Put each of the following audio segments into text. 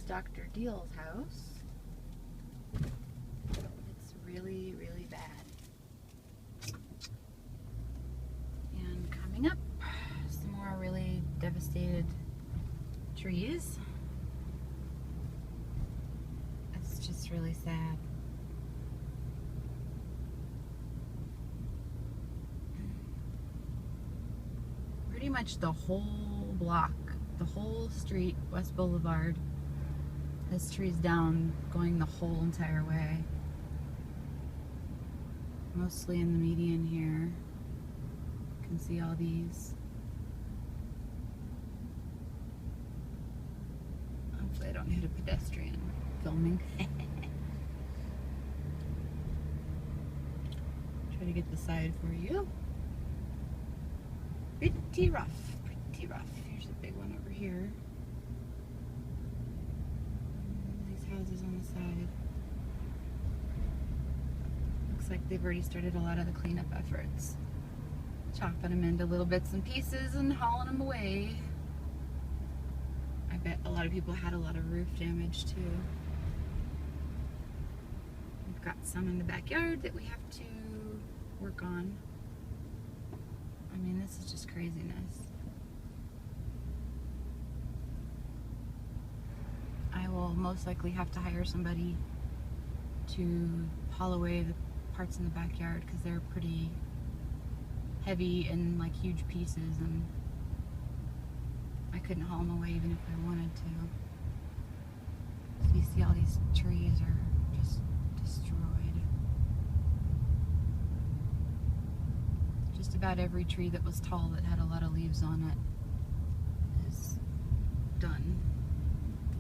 Dr. Deal's house. It's really, really bad. And coming up, some more really devastated trees. It's just really sad. Pretty much the whole block, the whole street, West Boulevard, has trees down going the whole entire way. Mostly in the median here. You can see all these. Hopefully I don't hit a pedestrian filming. Try to get the side for you. Pretty rough, pretty rough. Here's a big one over here. These houses on the side. Looks like they've already started a lot of the cleanup efforts. Chopping them into little bits and pieces and hauling them away. I bet a lot of people had a lot of roof damage too. We've got some in the backyard that we have to work on. I mean, this is just craziness. I will most likely have to hire somebody to haul away the parts in the backyard because they're pretty heavy and like huge pieces, and I couldn't haul them away even if I wanted to. So you see all these trees are just destroyed. Just about every tree that was tall that had a lot of leaves on it is done.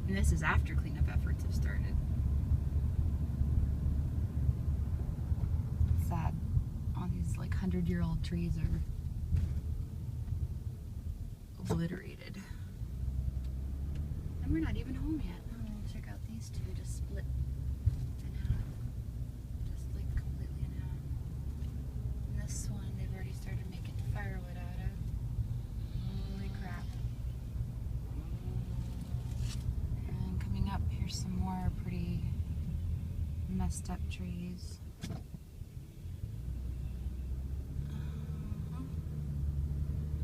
And this is after cleanup efforts have started. It's sad. All these like 100-year-old trees are obliterated. And we're not even home yet. Oh, we'll check out these two just split in half. Just like completely in half. And this one they've already started making firewood out of. Holy crap. And coming up, here's some more pretty messed up trees.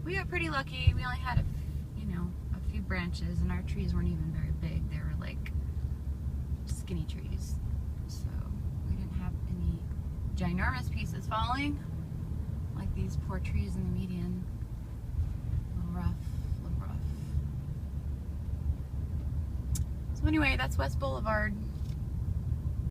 We got pretty lucky. We only had a few branches, and our trees weren't even very big. They were like skinny trees, so we didn't have any ginormous pieces falling like these poor trees in the median. A little rough, a little rough. So anyway, that's West Boulevard.